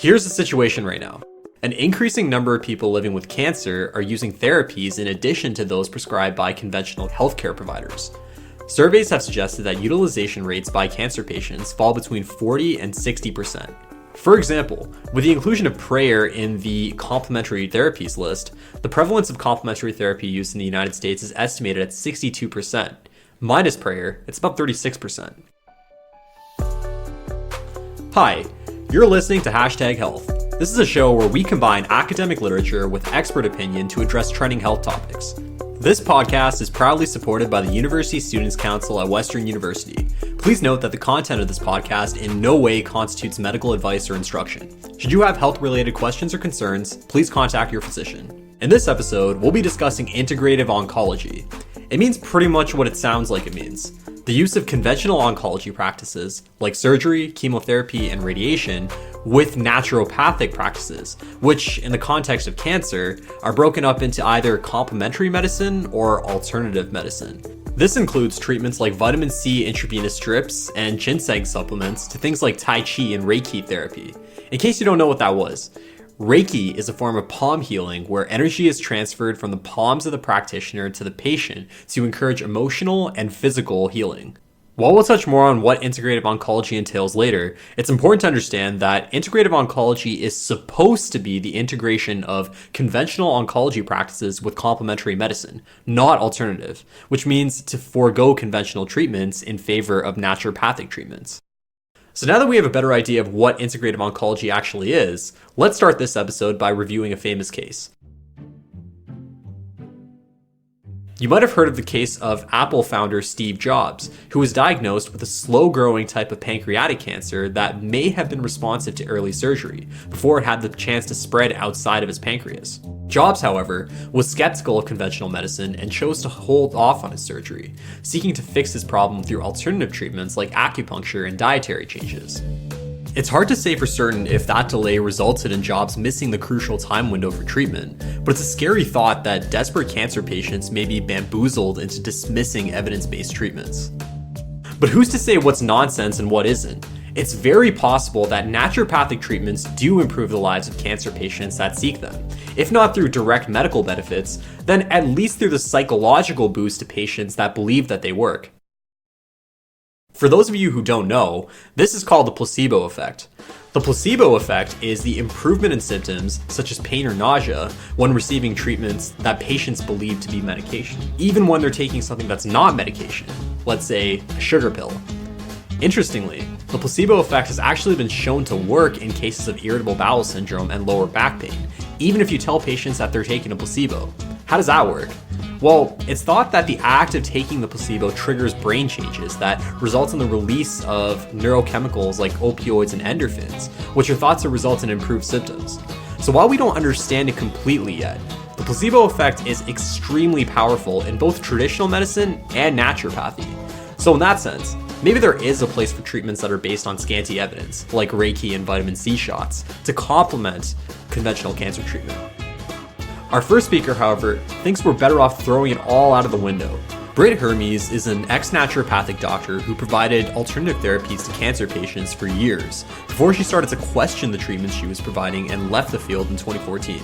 Here's the situation right now. An increasing number of people living with cancer are using therapies in addition to those prescribed by conventional healthcare providers. Surveys have suggested that utilization rates by cancer patients fall between 40 and 60%. For example, with the inclusion of prayer in the complementary therapies list, the prevalence of complementary therapy use in the United States is estimated at 62%. Minus prayer, it's about 36%. Hi, you're listening to #Health. This is a show where we combine academic literature with expert opinion to address trending health topics. This podcast is proudly supported by the University Students' Council at Western University. Please note that the content of this podcast in no way constitutes medical advice or instruction. Should you have health-related questions or concerns, please contact your physician. In this episode, we'll be discussing integrative oncology. It means pretty much what it sounds like it means. The use of conventional oncology practices, like surgery, chemotherapy, and radiation, with naturopathic practices, which, in the context of cancer, are broken up into either complementary medicine or alternative medicine. This includes treatments like vitamin C intravenous strips and ginseng supplements to things like Taichi and Reiki therapy. In case you don't know what that was, Reiki is a form of palm healing where energy is transferred from the palms of the practitioner to the patient to encourage emotional and physical healing. While we'll touch more on what integrative oncology entails later, it's important to understand that integrative oncology is supposed to be the integration of conventional oncology practices with complementary medicine, not alternative, which means to forego conventional treatments in favor of naturopathic treatments. So now that we have a better idea of what integrative oncology actually is, let's start this episode by reviewing a famous case. You might have heard of the case of Apple founder Steve Jobs, who was diagnosed with a slow-growing type of pancreatic cancer that may have been responsive to early surgery, before it had the chance to spread outside of his pancreas. Jobs, however, was skeptical of conventional medicine and chose to hold off on his surgery, seeking to fix his problem through alternative treatments like acupuncture and dietary changes. It's hard to say for certain if that delay resulted in Jobs missing the crucial time window for treatment, but it's a scary thought that desperate cancer patients may be bamboozled into dismissing evidence-based treatments. But who's to say what's nonsense and what isn't? It's very possible that naturopathic treatments do improve the lives of cancer patients that seek them. If not through direct medical benefits, then at least through the psychological boost to patients that believe that they work. For those of you who don't know, this is called the placebo effect. The placebo effect is the improvement in symptoms, such as pain or nausea, when receiving treatments that patients believe to be medication, even when they're taking something that's not medication, let's say a sugar pill. Interestingly, the placebo effect has actually been shown to work in cases of irritable bowel syndrome and lower back pain, even if you tell patients that they're taking a placebo. How does that work? Well, it's thought that the act of taking the placebo triggers brain changes that result in the release of neurochemicals like opioids and endorphins, which are thought to result in improved symptoms. So while we don't understand it completely yet, the placebo effect is extremely powerful in both traditional medicine and naturopathy. So in that sense, maybe there is a place for treatments that are based on scanty evidence, like Reiki and vitamin C shots, to complement conventional cancer treatment. Our first speaker, however, thinks we're better off throwing it all out of the window. Britt Hermes is an ex-naturopathic doctor who provided alternative therapies to cancer patients for years, before she started to question the treatments she was providing and left the field in 2014.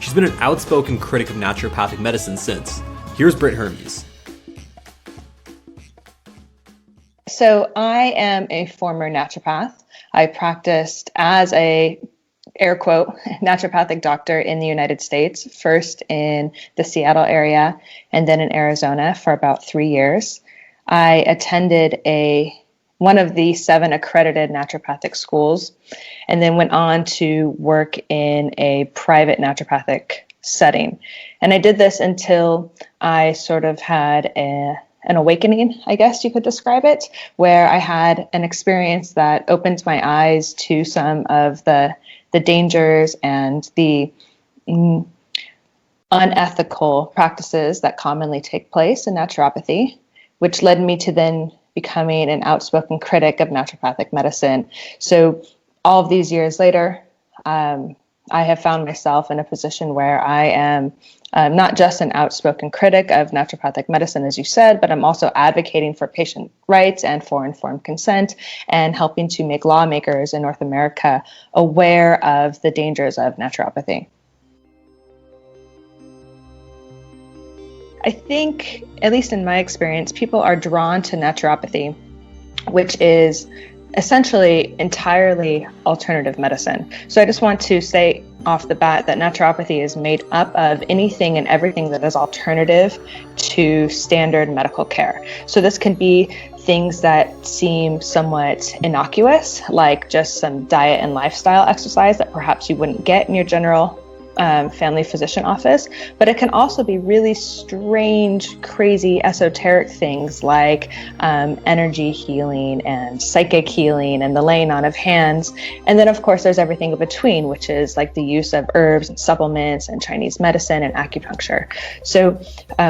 She's been an outspoken critic of naturopathic medicine since. Here's Britt Hermes. So I am a former naturopath. I practiced as a air quote, naturopathic doctor in the United States, first in the Seattle area and then in Arizona for about 3 years. I attended one of the 7 accredited naturopathic schools and then went on to work in a private naturopathic setting. And I did this until I sort of had an awakening, I guess you could describe it, where I had an experience that opened my eyes to some of the dangers and the unethical practices that commonly take place in naturopathy, which led me to then becoming an outspoken critic of naturopathic medicine. So all of these years later, I have found myself in a position where I am not just an outspoken critic of naturopathic medicine, as you said, but I'm also advocating for patient rights and for informed consent and helping to make lawmakers in North America aware of the dangers of naturopathy. I think, at least in my experience, people are drawn to naturopathy, which is essentially entirely alternative medicine. So I just want to say off the bat that naturopathy is made up of anything and everything that is alternative to standard medical care. So this can be things that seem somewhat innocuous, like just some diet and lifestyle exercise that perhaps you wouldn't get in your general family physician office, but it can also be really strange, crazy, esoteric things like energy healing and psychic healing and the laying on of hands. And then, of course, there's everything in between, which is like the use of herbs and supplements and Chinese medicine and acupuncture. So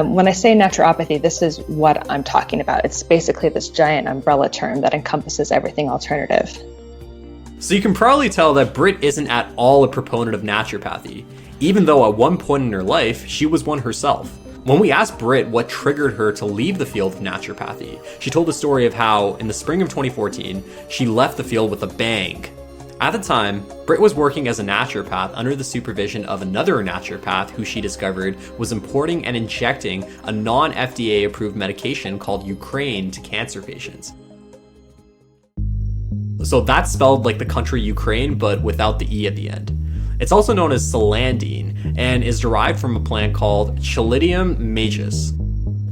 when I say naturopathy, this is what I'm talking about. It's basically this giant umbrella term that encompasses everything alternative. So you can probably tell that Britt isn't at all a proponent of naturopathy, even though at one point in her life, she was one herself. When we asked Britt what triggered her to leave the field of naturopathy, she told the story of how, in the spring of 2014, she left the field with a bang. At the time, Britt was working as a naturopath under the supervision of another naturopath who she discovered was importing and injecting a non-FDA approved medication called Ukraine to cancer patients. So that's spelled like the country Ukraine, but without the E at the end. It's also known as celandine and is derived from a plant called Chilidium majus.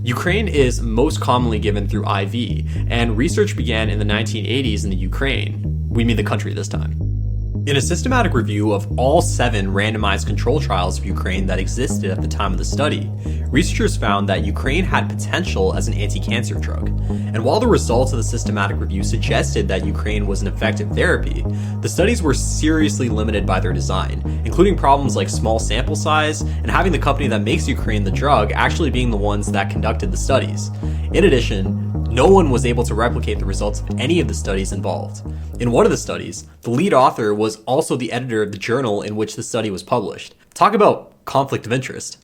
Ukraine is most commonly given through IV, and research began in the 1980s in the Ukraine. We mean the country this time. In a systematic review of all 7 randomized control trials of Ukraine that existed at the time of the study, researchers found that Ukraine had potential as an anti-cancer drug. And while the results of the systematic review suggested that Ukraine was an effective therapy, the studies were seriously limited by their design, including problems like small sample size and having the company that makes Ukraine the drug actually being the ones that conducted the studies. In addition, no one was able to replicate the results of any of the studies involved. In one of the studies, the lead author was also the editor of the journal in which the study was published. Talk about conflict of interest.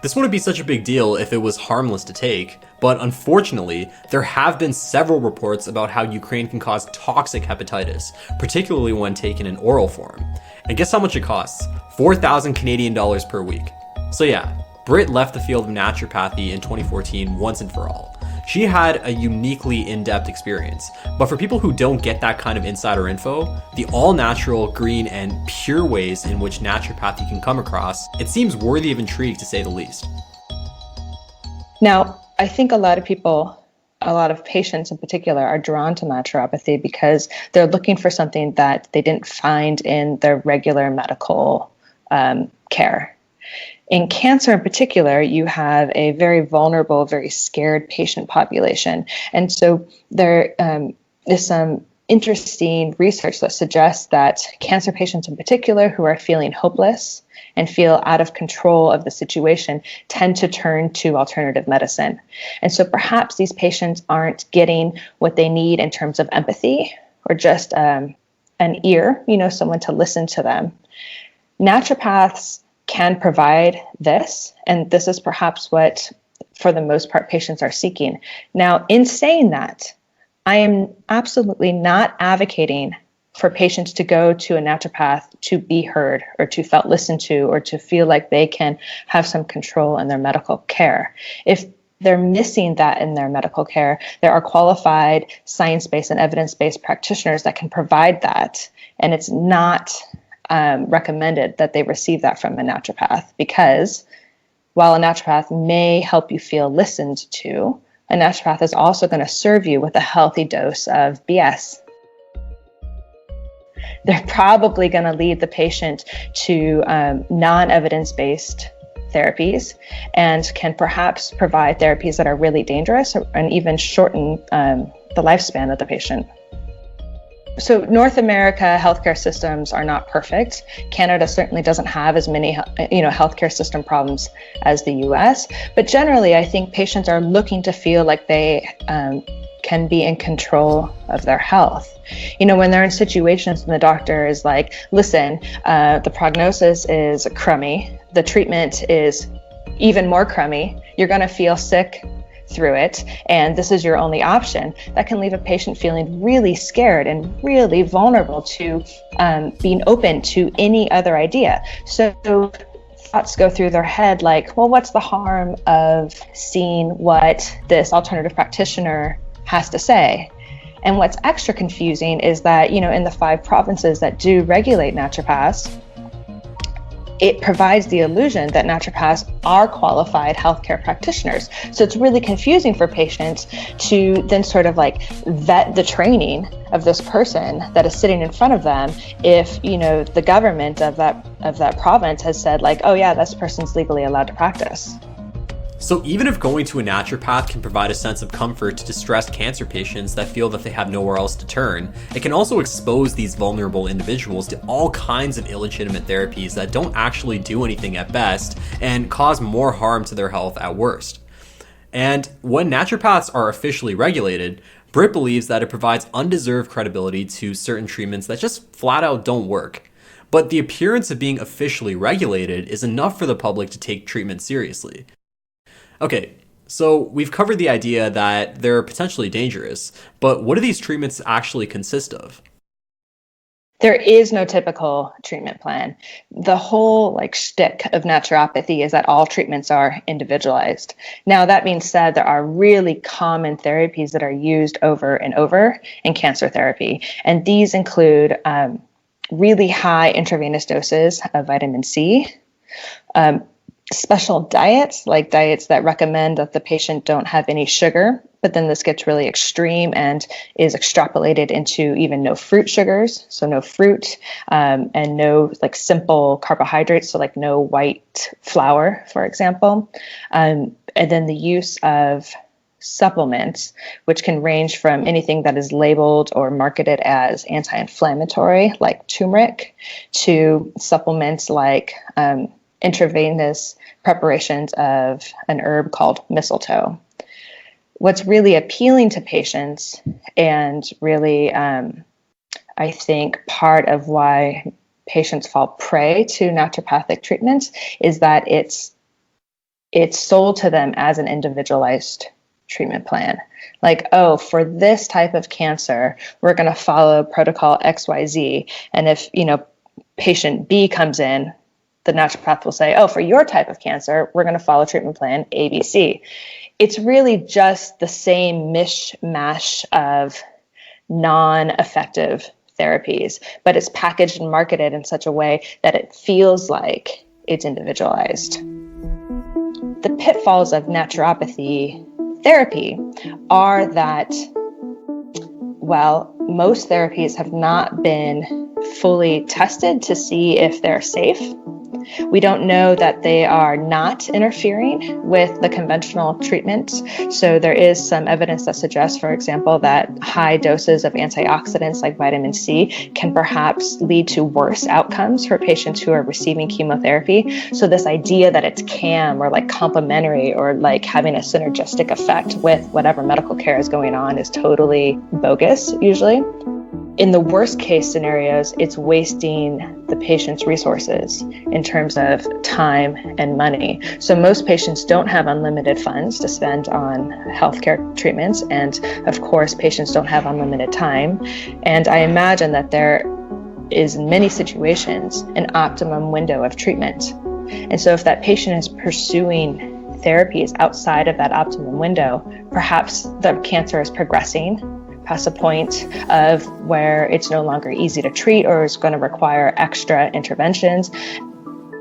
This wouldn't be such a big deal if it was harmless to take, but unfortunately, there have been several reports about how Ukraine can cause toxic hepatitis, particularly when taken in oral form. And guess how much it costs? 4,000 Canadian dollars per week. So yeah, Britt left the field of naturopathy in 2014 once and for all. She had a uniquely in-depth experience, but for people who don't get that kind of insider info, the all-natural, green, and pure ways in which naturopathy can come across, it seems worthy of intrigue to say the least. Now, I think a lot of people, a lot of patients in particular, are drawn to naturopathy because they're looking for something that they didn't find in their regular medical care. In cancer in particular, you have a very vulnerable, very scared patient population. And so there is some interesting research that suggests that cancer patients in particular who are feeling hopeless and feel out of control of the situation tend to turn to alternative medicine. And so perhaps these patients aren't getting what they need in terms of empathy or just an ear, someone to listen to them. Naturopaths can provide this, and this is perhaps what, for the most part, patients are seeking. Now, in saying that, I am absolutely not advocating for patients to go to a naturopath to be heard or to feel listened to or to feel like they can have some control in their medical care. If they're missing that in their medical care, there are qualified science-based and evidence-based practitioners that can provide that, and it's not recommended that they receive that from a naturopath, because while a naturopath may help you feel listened to, a naturopath is also going to serve you with a healthy dose of BS. They're probably going to lead the patient to non-evidence-based therapies and can perhaps provide therapies that are really dangerous and even shorten the lifespan of the patient. So North America healthcare systems are not perfect. Canada certainly doesn't have as many, healthcare system problems as the US. But generally, I think patients are looking to feel like they can be in control of their health. When they're in situations and the doctor is like, listen, the prognosis is crummy, the treatment is even more crummy, you're going to feel sick through it, and this is your only option, that can leave a patient feeling really scared and really vulnerable to being open to any other idea. So thoughts go through their head like, well, what's the harm of seeing what this alternative practitioner has to say? And what's extra confusing is that, in the 5 provinces that do regulate naturopaths, it provides the illusion that naturopaths are qualified healthcare practitioners. So it's really confusing for patients to then sort of like vet the training of this person that is sitting in front of them if, the government of that province has said like, oh yeah, this person's legally allowed to practice. So even if going to a naturopath can provide a sense of comfort to distressed cancer patients that feel that they have nowhere else to turn, it can also expose these vulnerable individuals to all kinds of illegitimate therapies that don't actually do anything at best and cause more harm to their health at worst. And when naturopaths are officially regulated, Britt believes that it provides undeserved credibility to certain treatments that just flat out don't work. But the appearance of being officially regulated is enough for the public to take treatment seriously. Okay, so we've covered the idea that they're potentially dangerous, but what do these treatments actually consist of? There is no typical treatment plan. The whole shtick of naturopathy is that all treatments are individualized. Now, that being said, there are really common therapies that are used over and over in cancer therapy, and these include really high intravenous doses of vitamin C, special diets, like diets that recommend that the patient don't have any sugar, but then this gets really extreme and is extrapolated into even no fruit sugars, so no fruit, and no simple carbohydrates, so no white flour, for example. And then the use of supplements, which can range from anything that is labeled or marketed as anti-inflammatory, like turmeric, to supplements like intravenous preparations of an herb called mistletoe. What's really appealing to patients, and really, I think, part of why patients fall prey to naturopathic treatments, is that it's sold to them as an individualized treatment plan. Like, oh, for this type of cancer, we're going to follow protocol XYZ. And if, patient B comes in, the naturopath will say, oh, for your type of cancer, we're going to follow treatment plan ABC. It's really just the same mishmash of non-effective therapies, but it's packaged and marketed in such a way that it feels like it's individualized. The pitfalls of naturopathy therapy are that, well, most therapies have not been fully tested to see if they're safe. We don't know that they are not interfering with the conventional treatments. So there is some evidence that suggests, for example, that high doses of antioxidants like vitamin C can perhaps lead to worse outcomes for patients who are receiving chemotherapy. So this idea that it's CAM or complementary or having a synergistic effect with whatever medical care is going on is totally bogus, usually. In the worst case scenarios, it's wasting the patient's resources in terms of time and money. So most patients don't have unlimited funds to spend on healthcare treatments. And of course, patients don't have unlimited time. And I imagine that there is, in many situations, an optimum window of treatment. And so if that patient is pursuing therapies outside of that optimum window, perhaps the cancer is progressing past a point of where it's no longer easy to treat or is going to require extra interventions.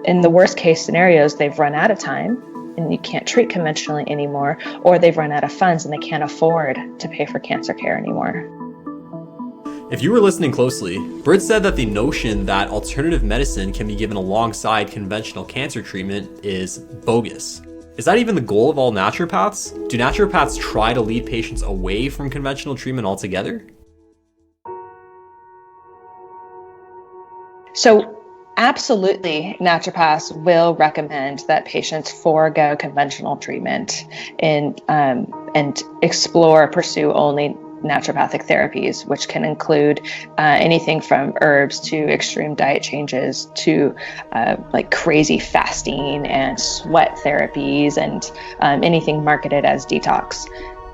In the worst case scenarios, they've run out of time and you can't treat conventionally anymore, or they've run out of funds and they can't afford to pay for cancer care anymore. If you were listening closely, Britt said that the notion that alternative medicine can be given alongside conventional cancer treatment is bogus. Is that even the goal of all naturopaths? Do naturopaths try to lead patients away from conventional treatment altogether? So absolutely, naturopaths will recommend that patients forego conventional treatment and and explore, pursue only naturopathic therapies, which can include anything from herbs to extreme diet changes to like crazy fasting and sweat therapies and anything marketed as detox.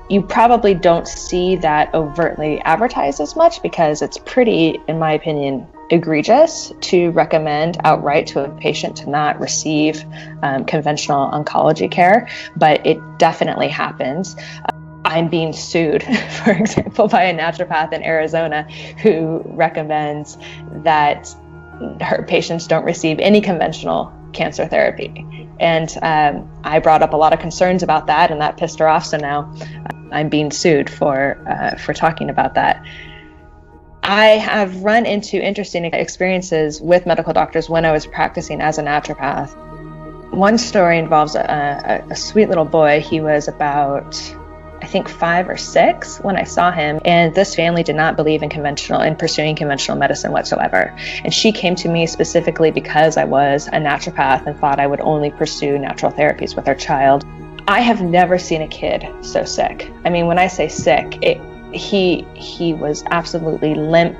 You probably don't see that overtly advertised as much because it's pretty, in my opinion, egregious to recommend outright to a patient to not receive conventional oncology care, but it definitely happens. I'm being sued, for example, by a naturopath in Arizona who recommends that her patients don't receive any conventional cancer therapy. And I brought up a lot of concerns about that, and that pissed her off. So now I'm being sued for talking about that. I have run into interesting experiences with medical doctors when I was practicing as a naturopath. One story involves a sweet little boy. He was about, I think, 5 or 6 when I saw him, and this family did not believe in pursuing conventional medicine whatsoever. And she came to me specifically because I was a naturopath and thought I would only pursue natural therapies with her child. I have never seen a kid so sick. I mean, when I say sick, he was absolutely limp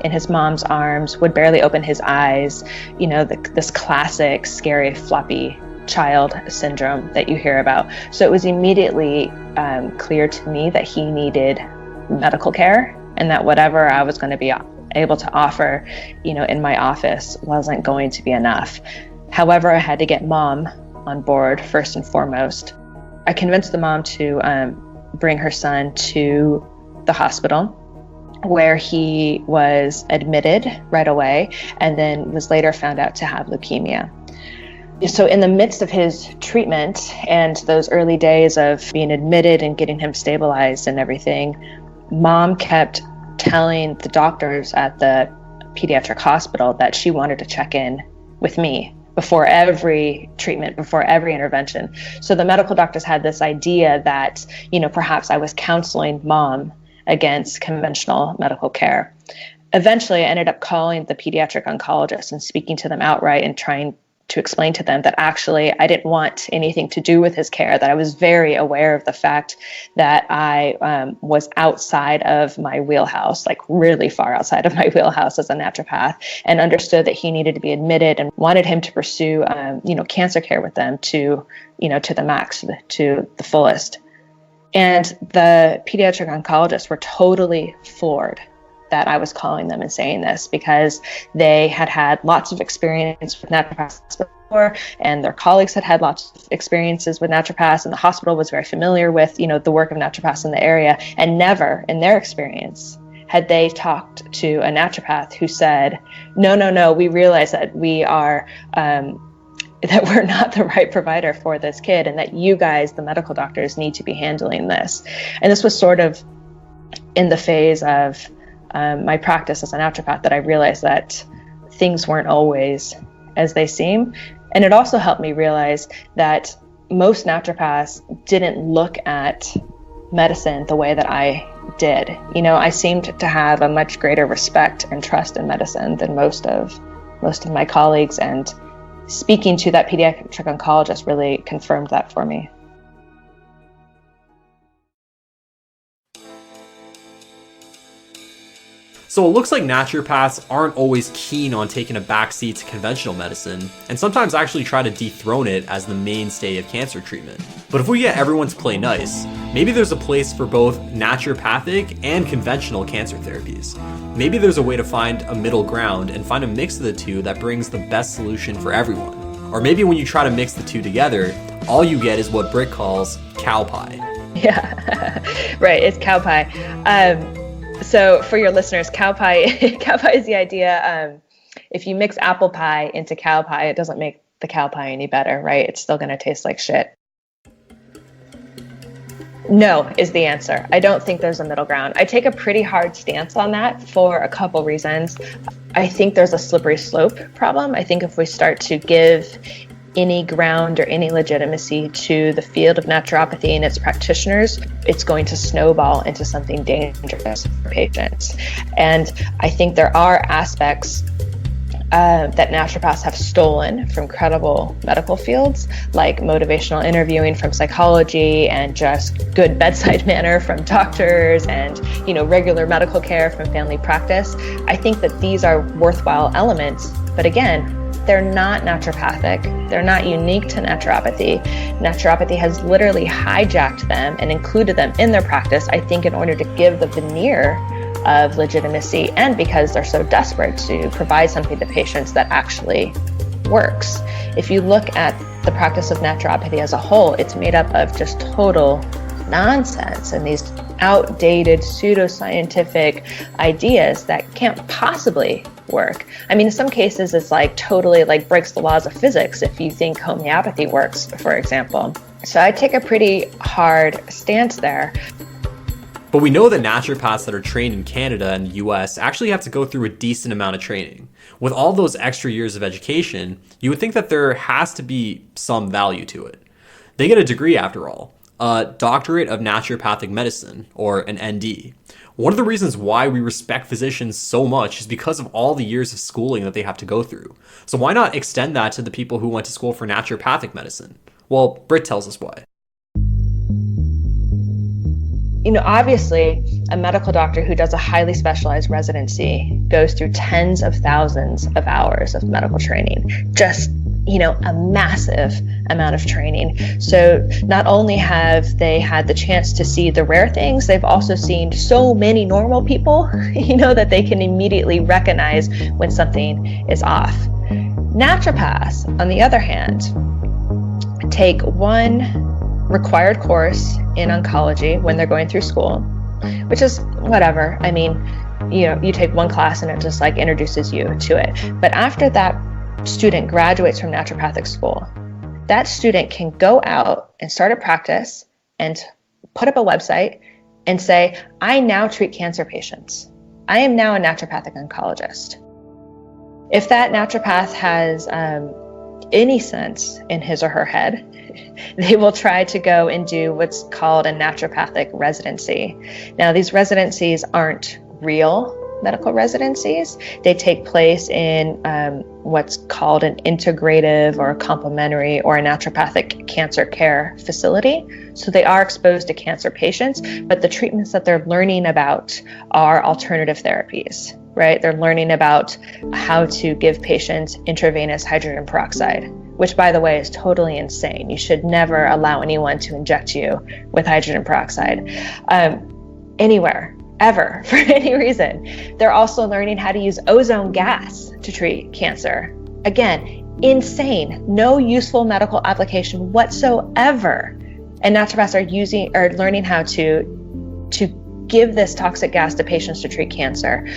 in his mom's arms, would barely open his eyes, you know, this classic scary floppy child syndrome that you hear about. So it was immediately clear to me that he needed medical care, and that whatever I was going to be able to offer, you know, in my office wasn't going to be enough. However, I had to get mom on board first and foremost. I convinced the mom to bring her son to the hospital, where he was admitted right away and then was later found out to have leukemia. So in the midst of his treatment and those early days of being admitted and getting him stabilized and everything, mom kept telling the doctors at the pediatric hospital that she wanted to check in with me before every treatment, before every intervention. So the medical doctors had this idea that, you know, perhaps I was counseling mom against conventional medical care. Eventually, I ended up calling the pediatric oncologist and speaking to them outright and trying to explain to them that actually I didn't want anything to do with his care, that I was very aware of the fact that I was outside of my wheelhouse, like really far outside of my wheelhouse as a naturopath, and understood that he needed to be admitted and wanted him to pursue, cancer care with them to the max, to the fullest. And the pediatric oncologists were totally floored that I was calling them and saying this, because they had had lots of experience with naturopaths before, and their colleagues had had lots of experiences with naturopaths, and the hospital was very familiar with, you know, the work of naturopaths in the area, and never in their experience had they talked to a naturopath who said, no, we realize that we are that we're not the right provider for this kid, and that you guys, the medical doctors, need to be handling this. And this was sort of in the phase of my practice as a naturopath that I realized that things weren't always as they seem. And it also helped me realize that most naturopaths didn't look at medicine the way that I did. You know, I seemed to have a much greater respect and trust in medicine than most of my colleagues, and speaking to that pediatric oncologist really confirmed that for me. So it looks like naturopaths aren't always keen on taking a backseat to conventional medicine, and sometimes actually try to dethrone it as the mainstay of cancer treatment. But if we get everyone to play nice, maybe there's a place for both naturopathic and conventional cancer therapies. Maybe there's a way to find a middle ground and find a mix of the two that brings the best solution for everyone. Or maybe when you try to mix the two together, all you get is what Britt calls cow pie. Yeah, right, it's cow pie. So for your listeners, cow pie is the idea, if you mix apple pie into cow pie, it doesn't make the cow pie any better, right? It's still going to taste like shit. No is the answer. I don't think there's a middle ground. I take a pretty hard stance on that for a couple reasons. I think there's a slippery slope problem. I think if we start to give any ground or any legitimacy to the field of naturopathy and its practitioners, it's going to snowball into something dangerous for patients. And I think there are aspects that naturopaths have stolen from credible medical fields, like motivational interviewing from psychology and just good bedside manner from doctors and, regular medical care from family practice. I think that these are worthwhile elements, but again, they're not naturopathic. They're not unique to naturopathy. Naturopathy has literally hijacked them and included them in their practice, I think, in order to give the veneer of legitimacy and because they're so desperate to provide something to patients that actually works. If you look at the practice of naturopathy as a whole, it's made up of just total nonsense and these outdated pseudoscientific ideas that can't possibly work. I mean, in some cases, it's totally breaks the laws of physics if you think homeopathy works, for example. So I take a pretty hard stance there. But we know that naturopaths that are trained in Canada and the US actually have to go through a decent amount of training. With all those extra years of education, you would think that there has to be some value to it. They get a degree after all, a doctorate of naturopathic medicine, or an ND. One of the reasons why we respect physicians so much is because of all the years of schooling that they have to go through. So why not extend that to the people who went to school for naturopathic medicine? Well, Britt tells us why. Obviously, a medical doctor who does a highly specialized residency goes through tens of thousands of hours of medical training, just, a massive amount of training. So not only have they had the chance to see the rare things, they've also seen so many normal people, that they can immediately recognize when something is off. Naturopaths, on the other hand, take one required course in oncology when they're going through school, which is whatever. I mean, you take one class and it just introduces you to it. But after that student graduates from naturopathic school, that student can go out and start a practice and put up a website and say, I now treat cancer patients. I am now a naturopathic oncologist. If that naturopath has any sense in his or her head, they will try to go and do what's called a naturopathic residency. Now, these residencies aren't real medical residencies. They take place in what's called an integrative or a complementary or a naturopathic cancer care facility. So they are exposed to cancer patients, but the treatments that they're learning about are alternative therapies, right? They're learning about how to give patients intravenous hydrogen peroxide, which, by the way, is totally insane. You should never allow anyone to inject you with hydrogen peroxide anywhere, ever, for any reason. They're also learning how to use ozone gas to treat cancer. Again, insane. No useful medical application whatsoever. And naturopaths are learning how to give this toxic gas to patients to treat cancer.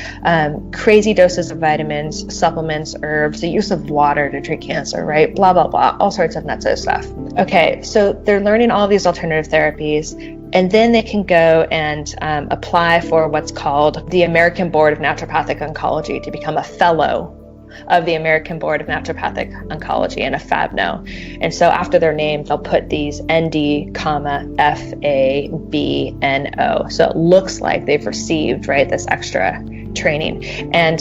Crazy doses of vitamins, supplements, herbs, the use of water to treat cancer, right? Blah, blah, blah, all sorts of nutso stuff. Okay, so they're learning all these alternative therapies, and then they can go and apply for what's called the American Board of Naturopathic Oncology to become a fellow of the American Board of Naturopathic Oncology and a FABNO. And so after their name, they'll put these ND, FABNO. So it looks like they've received, right, this extra training. And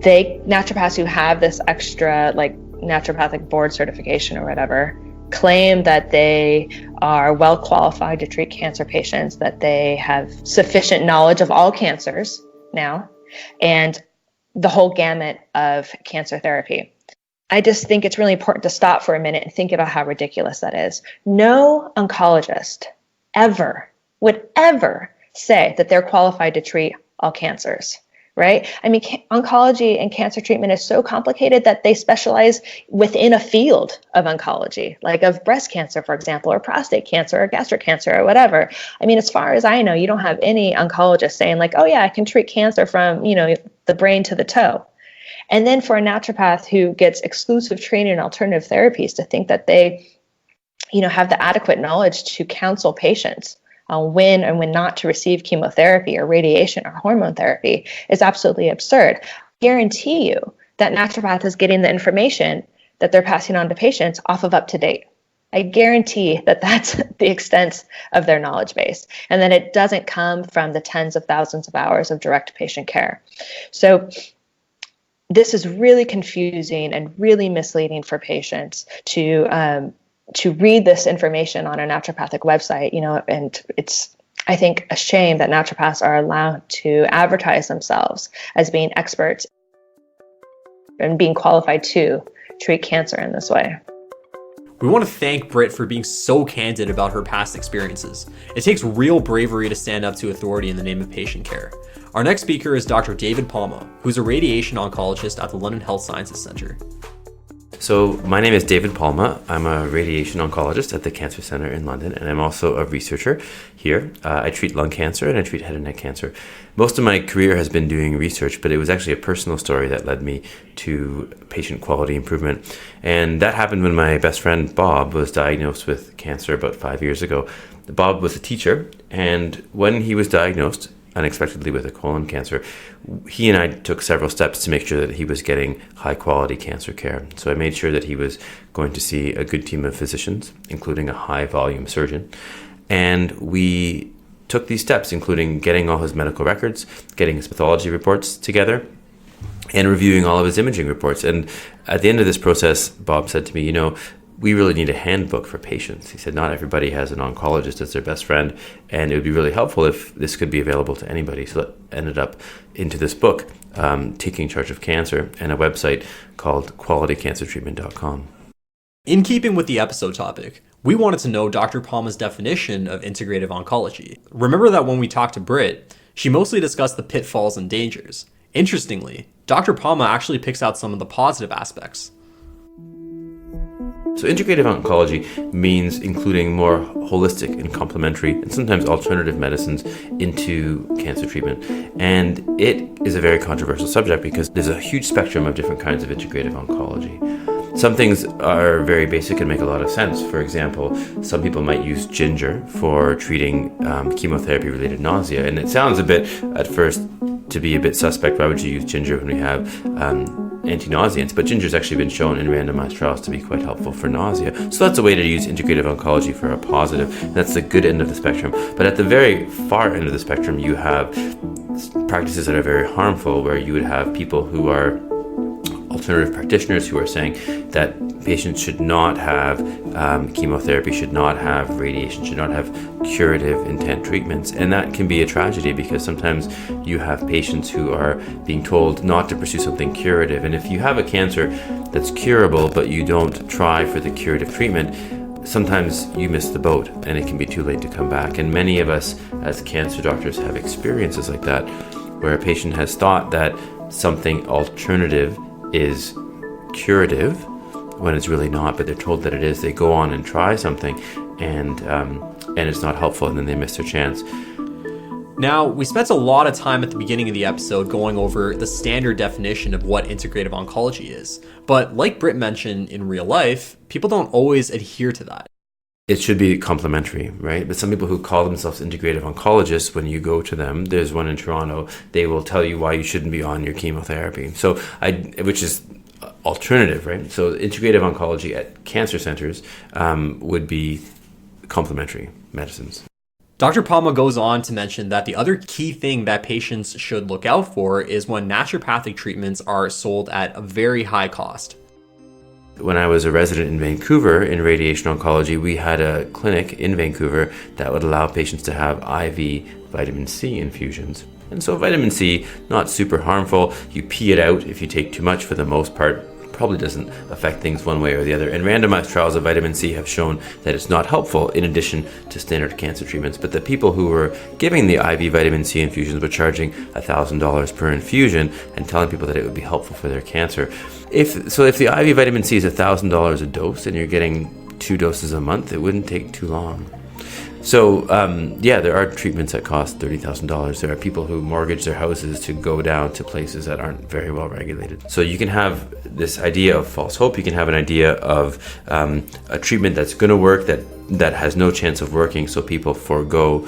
naturopaths who have this extra naturopathic board certification or whatever claim that they are well qualified to treat cancer patients, that they have sufficient knowledge of all cancers now, and the whole gamut of cancer therapy. I just think it's really important to stop for a minute and think about how ridiculous that is. No oncologist would ever say that they're qualified to treat all cancers, right? I mean, oncology and cancer treatment is so complicated that they specialize within a field of oncology, like of breast cancer, for example, or prostate cancer or gastric cancer or whatever. I mean, as far as I know, you don't have any oncologist saying oh yeah, I can treat cancer from, the brain to the toe. And then for a naturopath who gets exclusive training in alternative therapies to think that they, have the adequate knowledge to counsel patients on when and when not to receive chemotherapy or radiation or hormone therapy is absolutely absurd. I guarantee you that naturopath is getting the information that they're passing on to patients off of UpToDate. I guarantee that that's the extent of their knowledge base, and that it doesn't come from the tens of thousands of hours of direct patient care. So this is really confusing and really misleading for patients to read this information on a naturopathic website, and it's, I think, a shame that naturopaths are allowed to advertise themselves as being experts and being qualified to treat cancer in this way. We want to thank Britt for being so candid about her past experiences. It takes real bravery to stand up to authority in the name of patient care. Our next speaker is Dr. David Palma, who's a radiation oncologist at the London Health Sciences Centre. So my name is David Palma. I'm a radiation oncologist at the Cancer Centre in London, and I'm also a researcher here. I treat lung cancer and I treat head and neck cancer. Most of my career has been doing research, but it was actually a personal story that led me to patient quality improvement. And that happened when my best friend Bob was diagnosed with cancer about 5 years ago. Bob was a teacher, and when he was diagnosed unexpectedly with a colon cancer, he and I took several steps to make sure that he was getting high quality cancer care. So I made sure that he was going to see a good team of physicians, including a high volume surgeon. And we took these steps, including getting all his medical records, getting his pathology reports together, and reviewing all of his imaging reports. And at the end of this process, Bob said to me, we really need a handbook for patients. He said, not everybody has an oncologist as their best friend, and it would be really helpful if this could be available to anybody. So it ended up into this book, Taking Charge of Cancer, and a website called qualitycancertreatment.com. In keeping with the episode topic, we wanted to know Dr. Palma's definition of integrative oncology. Remember that when we talked to Britt, she mostly discussed the pitfalls and dangers. Interestingly, Dr. Palma actually picks out some of the positive aspects. So integrative oncology means including more holistic and complementary and sometimes alternative medicines into cancer treatment. And it is a very controversial subject because there's a huge spectrum of different kinds of integrative oncology. Some things are very basic and make a lot of sense. For example, some people might use ginger for treating chemotherapy-related nausea. And it sounds a bit, at first, to be a bit suspect. Why would you use ginger when we have anti-nauseants? But ginger's actually been shown in randomized trials to be quite helpful for nausea. So that's a way to use integrative oncology for a positive. And that's the good end of the spectrum. But at the very far end of the spectrum, you have practices that are very harmful, where you would have people who are alternative practitioners who are saying that patients should not have chemotherapy, should not have radiation, should not have curative intent treatments. And that can be a tragedy because sometimes you have patients who are being told not to pursue something curative. And if you have a cancer that's curable, but you don't try for the curative treatment, sometimes you miss the boat and it can be too late to come back. And many of us as cancer doctors have experiences like that, where a patient has thought that something alternative is curative when it's really not, but they're told that it is. They go on and try something and it's not helpful, and then they miss their chance. Now, we spent a lot of time at the beginning of the episode going over the standard definition of what integrative oncology is. But like Britt mentioned, in real life, people don't always adhere to that. It should be complementary, right? But some people who call themselves integrative oncologists, when you go to them, there's one in Toronto, they will tell you why you shouldn't be on your chemotherapy. So, which is alternative, right? So integrative oncology at cancer centers would be complementary medicines. Dr. Palma goes on to mention that the other key thing that patients should look out for is when naturopathic treatments are sold at a very high cost. When I was a resident in Vancouver in radiation oncology, we had a clinic in Vancouver that would allow patients to have IV vitamin C infusions. And so vitamin C, not super harmful. You pee it out if you take too much for the most part. Probably doesn't affect things one way or the other. And randomized trials of vitamin C have shown that it's not helpful in addition to standard cancer treatments. But the people who were giving the IV vitamin C infusions were charging $1,000 per infusion and telling people that it would be helpful for their cancer. If the IV vitamin C is $1,000 a dose and you're getting 2 doses a month, it wouldn't take too long. So, there are treatments that cost $30,000. There are people who mortgage their houses to go down to places that aren't very well regulated. So you can have this idea of false hope. You can have an idea of a treatment that's going to work that has no chance of working, so people forego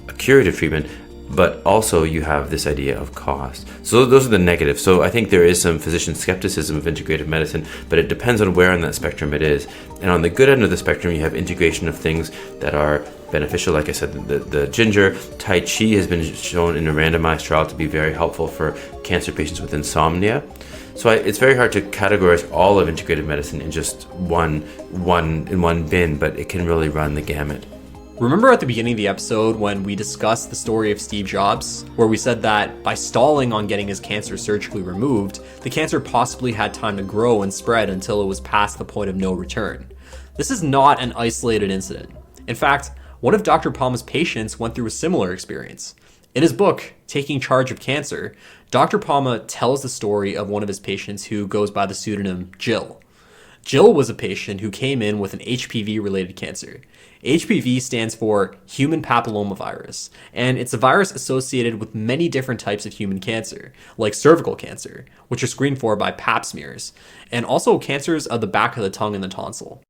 a curative treatment. But also you have this idea of cost. So those are the negatives. So I think there is some physician skepticism of integrative medicine, but it depends on where on that spectrum it is. And on the good end of the spectrum, you have integration of things that are beneficial. Like I said, the ginger, Taichi has been shown in a randomized trial to be very helpful for cancer patients with insomnia. So it's very hard to categorize all of integrative medicine in just one bin, but it can really run the gamut. Remember at the beginning of the episode when we discussed the story of Steve Jobs, where we said that by stalling on getting his cancer surgically removed, the cancer possibly had time to grow and spread until it was past the point of no return? This is not an isolated incident. In fact, one of Dr. Palma's patients went through a similar experience. In his book, Taking Charge of Cancer, Dr. Palma tells the story of one of his patients who goes by the pseudonym Jill. Jill was a patient who came in with an HPV-related cancer. HPV stands for human papillomavirus, and it's a virus associated with many different types of human cancer, like cervical cancer, which are screened for by pap smears, and also cancers of the back of the tongue and the tonsil.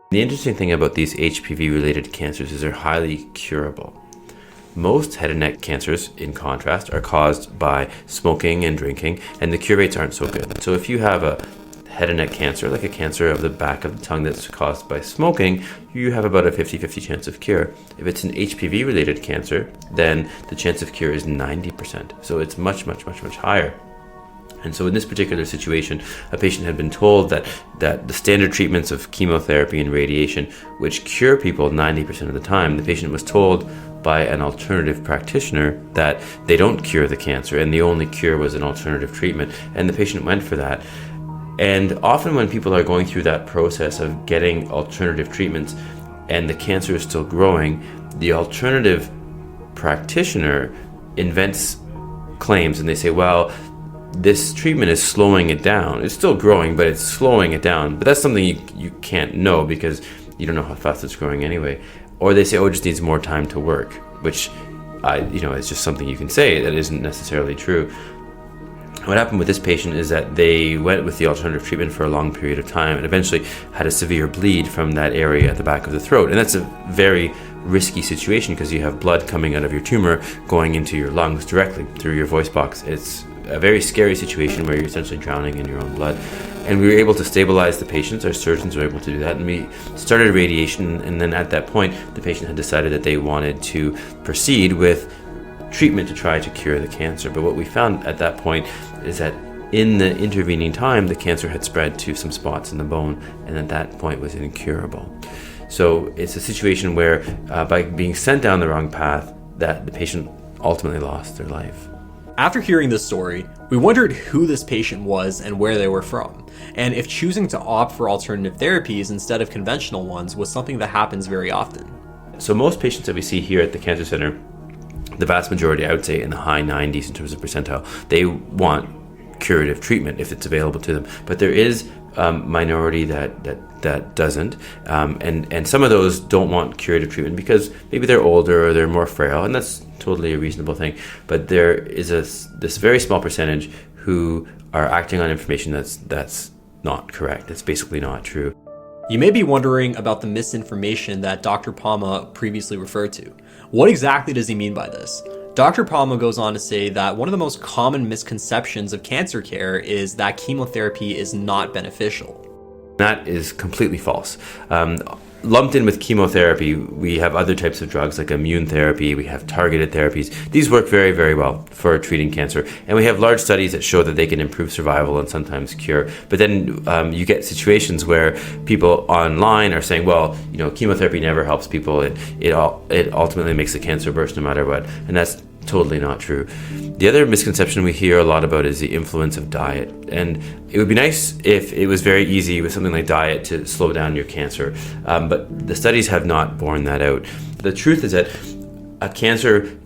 The interesting thing about these HPV-related cancers is they're highly curable. Most head and neck cancers, in contrast, are caused by smoking and drinking, and the cure rates aren't so good. So if you have a head and neck cancer, like a cancer of the back of the tongue that's caused by smoking, you have about a 50-50 chance of cure. If it's an HPV-related cancer, then the chance of cure is 90%. So it's much, much, much, much higher. And so in this particular situation, a patient had been told that the standard treatments of chemotherapy and radiation, which cure people 90% of the time, the patient was told by an alternative practitioner that they don't cure the cancer and the only cure was an alternative treatment. And the patient went for that. And often when people are going through that process of getting alternative treatments and the cancer is still growing, the alternative practitioner invents claims and they say, well, this treatment is slowing it down. It's still growing, but it's slowing it down. But that's something you can't know because you don't know how fast it's growing anyway. Or they say, oh, it just needs more time to work, which, it's just something you can say that isn't necessarily true. What happened with this patient is that they went with the alternative treatment for a long period of time and eventually had a severe bleed from that area at the back of the throat. And that's a very risky situation because you have blood coming out of your tumor going into your lungs directly through your voice box. It's a very scary situation where you're essentially drowning in your own blood. And we were able to stabilize the patients. Our surgeons were able to do that. And we started radiation. And then at that point, the patient had decided that they wanted to proceed with treatment to try to cure the cancer. But what we found at that point is that in the intervening time, the cancer had spread to some spots in the bone, and at that point was incurable. So it's a situation where by being sent down the wrong path, that the patient ultimately lost their life. After hearing this story, we wondered who this patient was and where they were from, and if choosing to opt for alternative therapies instead of conventional ones was something that happens very often. So most patients that we see here at the Cancer Center, the vast majority, I would say in the high 90s in terms of percentile, they want curative treatment if it's available to them. But there is a minority that doesn't, and some of those don't want curative treatment because maybe they're older or they're more frail, and that's totally a reasonable thing. But there is this very small percentage who are acting on information that's not correct. That's basically not true. You may be wondering about the misinformation that Dr. Palma previously referred to. What exactly does he mean by this? Dr. Palma goes on to say that one of the most common misconceptions of cancer care is that chemotherapy is not beneficial. That is completely false. Lumped in with chemotherapy, we have other types of drugs like immune therapy, we have targeted therapies. These work very, very well for treating cancer. And we have large studies that show that they can improve survival and sometimes cure. But then you get situations where people online are saying, well, chemotherapy never helps people. It ultimately makes the cancer worse no matter what. And that's totally not true. The other misconception we hear a lot about is the influence of diet. And it would be nice if it was very easy with something like diet to slow down your cancer. But the studies have not borne that out. The truth is that a cancer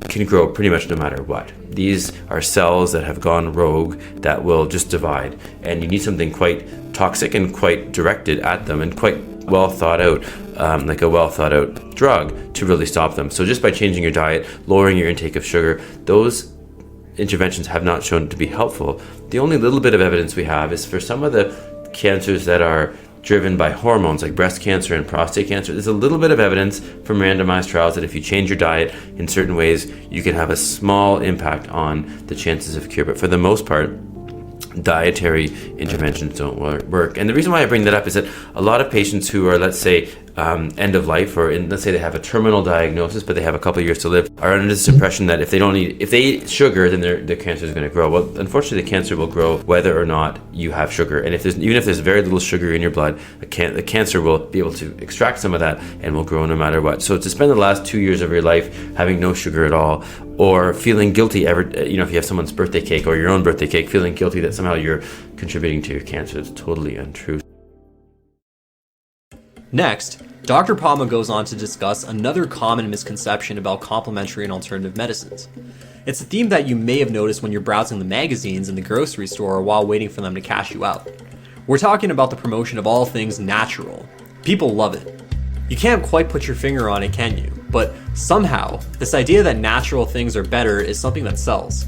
can grow pretty much no matter what. These are cells that have gone rogue that will just divide. And you need something quite toxic and quite directed at them and quite well thought out, like a well thought out drug to really stop them. So just by changing your diet, lowering your intake of sugar, those interventions have not shown to be helpful. The only little bit of evidence we have is for some of the cancers that are driven by hormones like breast cancer and prostate cancer. There's a little bit of evidence from randomized trials that if you change your diet in certain ways, you can have a small impact on the chances of cure. But for the most part, dietary interventions don't work. And the reason why I bring that up is that a lot of patients who are, let's say, end of life, or let's say they have a terminal diagnosis, but they have a couple of years to live, are under this impression that if they eat sugar, then their cancer is going to grow. Well, unfortunately, the cancer will grow whether or not you have sugar. And even if there's very little sugar in your blood, the cancer will be able to extract some of that and will grow no matter what. So to spend the last 2 years of your life having no sugar at all, or feeling guilty if you have someone's birthday cake or your own birthday cake, feeling guilty that somehow you're contributing to your cancer, is totally untrue. Next, Dr. Palma goes on to discuss another common misconception about complementary and alternative medicines. It's a theme that you may have noticed when you're browsing the magazines in the grocery store while waiting for them to cash you out. We're talking about the promotion of all things natural. People love it. You can't quite put your finger on it, can you? But somehow, this idea that natural things are better is something that sells.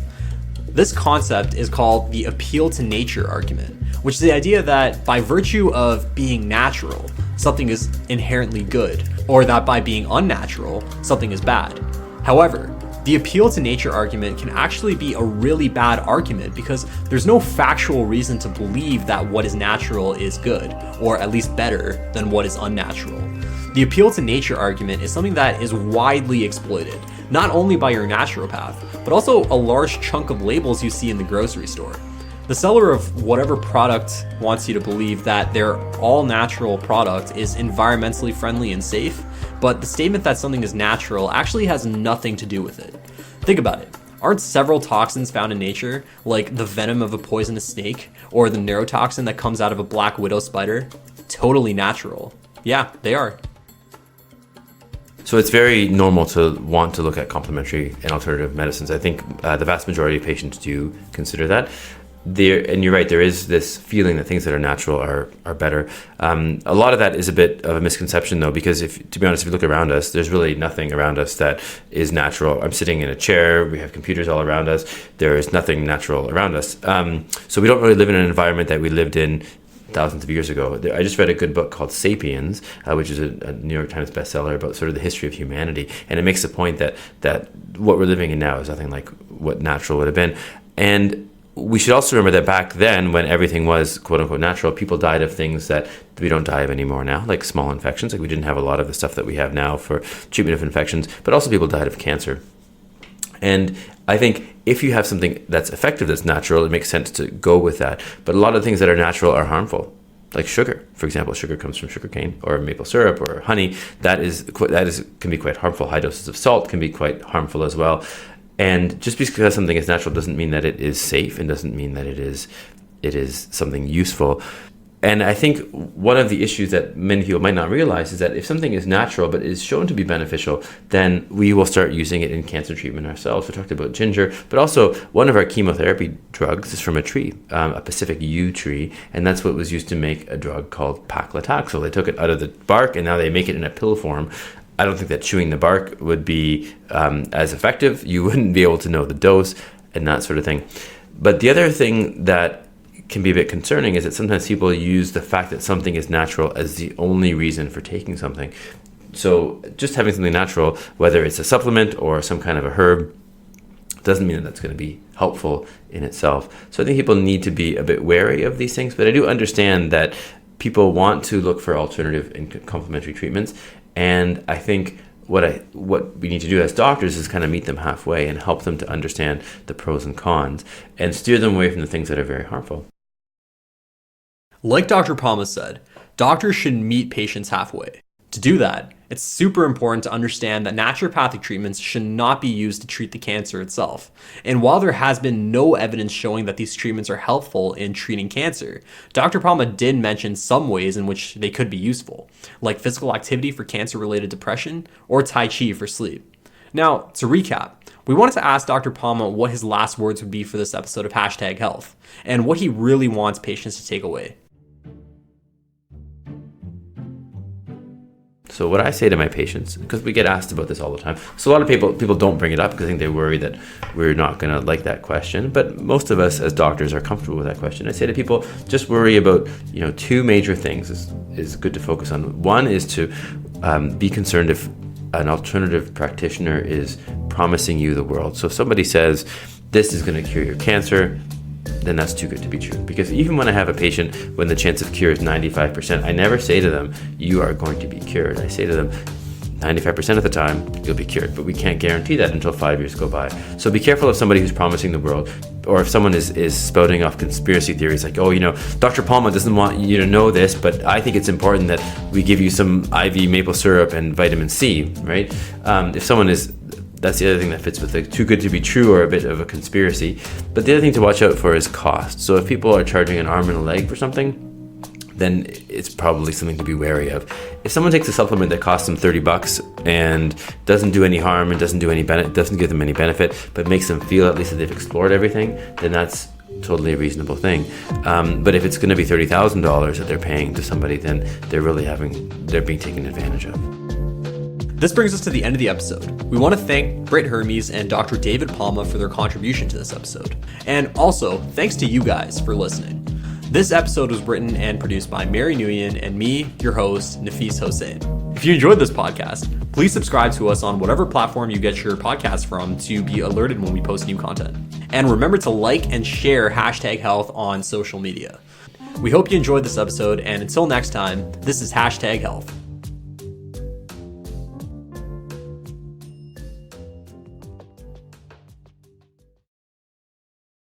This concept is called the appeal to nature argument, which is the idea that by virtue of being natural, something is inherently good, or that by being unnatural, something is bad. However, the appeal to nature argument can actually be a really bad argument because there's no factual reason to believe that what is natural is good, or at least better than what is unnatural. The appeal to nature argument is something that is widely exploited, not only by your naturopath, but also a large chunk of labels you see in the grocery store. The seller of whatever product wants you to believe that their all-natural product is environmentally friendly and safe, but the statement that something is natural actually has nothing to do with it. Think about it. Aren't several toxins found in nature, like the venom of a poisonous snake, or the neurotoxin that comes out of a black widow spider, totally natural? Yeah, they are. So it's very normal to want to look at complementary and alternative medicines. I think the vast majority of patients do consider that. And you're right, there is this feeling that things that are natural are better. A lot of that is a bit of a misconception, though, because to be honest, if you look around us, there's really nothing around us that is natural. I'm sitting in a chair, we have computers all around us, there is nothing natural around us. So we don't really live in an environment that we lived in thousands of years ago. I just read a good book called Sapiens, which is a New York Times bestseller about sort of the history of humanity, and it makes the point that what we're living in now is nothing like what natural would have been. And we should also remember that back then, when everything was quote-unquote natural, people died of things that we don't die of anymore now, like small infections. Like we didn't have a lot of the stuff that we have now for treatment of infections, but also people died of cancer. And I think if you have something that's effective, that's natural, it makes sense to go with that. But a lot of things that are natural are harmful, like sugar. For example, sugar comes from sugarcane or maple syrup or honey. That can be quite harmful. High doses of salt can be quite harmful as well. And just because something is natural doesn't mean that it is safe, and doesn't mean that it is something useful. And I think one of the issues that many people might not realize is that if something is natural but is shown to be beneficial, then we will start using it in cancer treatment ourselves. We talked about ginger, but also one of our chemotherapy drugs is from a tree, a Pacific yew tree, and that's what was used to make a drug called paclitaxel. They took it out of the bark and now they make it in a pill form. I don't think that chewing the bark would be as effective. You wouldn't be able to know the dose and that sort of thing. But the other thing that can be a bit concerning is that sometimes people use the fact that something is natural as the only reason for taking something. So just having something natural, whether it's a supplement or some kind of a herb, doesn't mean that that's going to be helpful in itself. So I think people need to be a bit wary of these things, but I do understand that people want to look for alternative and complementary treatments. And I think what we need to do as doctors is kind of meet them halfway and help them to understand the pros and cons and steer them away from the things that are very harmful. Like Dr. Palma said, doctors should meet patients halfway. To do that, it's super important to understand that naturopathic treatments should not be used to treat the cancer itself. And while there has been no evidence showing that these treatments are helpful in treating cancer, Dr. Palma did mention some ways in which they could be useful, like physical activity for cancer-related depression or Taichi for sleep. Now, to recap, we wanted to ask Dr. Palma what his last words would be for this episode of #Health, and what he really wants patients to take away. So what I say to my patients, because we get asked about this all the time, so a lot of people don't bring it up because I think they worry that we're not going to like that question, but most of us as doctors are comfortable with that question. I say to people, just worry about two major things is good to focus on. One is to be concerned if an alternative practitioner is promising you the world. So if somebody says, this is going to cure your cancer, then that's too good to be true. Because even when I have a patient when the chance of cure is 95%, I never say to them, you are going to be cured. I say to them, 95% of the time, you'll be cured. But we can't guarantee that until 5 years go by. So be careful of somebody who's promising the world, or if someone is spouting off conspiracy theories like, oh, Dr. Palma doesn't want you to know this, but I think it's important that we give you some IV maple syrup and vitamin C, right? If someone is, that's the other thing that fits with the too good to be true or a bit of a conspiracy. But the other thing to watch out for is cost. So if people are charging an arm and a leg for something, then it's probably something to be wary of. If someone takes a supplement that costs them $30 and doesn't do any harm and doesn't give them any benefit, but makes them feel at least that they've explored everything, then that's totally a reasonable thing. But if it's going to be $30,000 that they're paying to somebody, then they're being taken advantage of. This brings us to the end of the episode. We want to thank Britt Hermes and Dr. David Palma for their contribution to this episode. And also, thanks to you guys for listening. This episode was written and produced by Mary Nguyen and me, your host, Nafis Hossein. If you enjoyed this podcast, please subscribe to us on whatever platform you get your podcast from to be alerted when we post new content. And remember to like and share #health on social media. We hope you enjoyed this episode, and until next time, this is #health.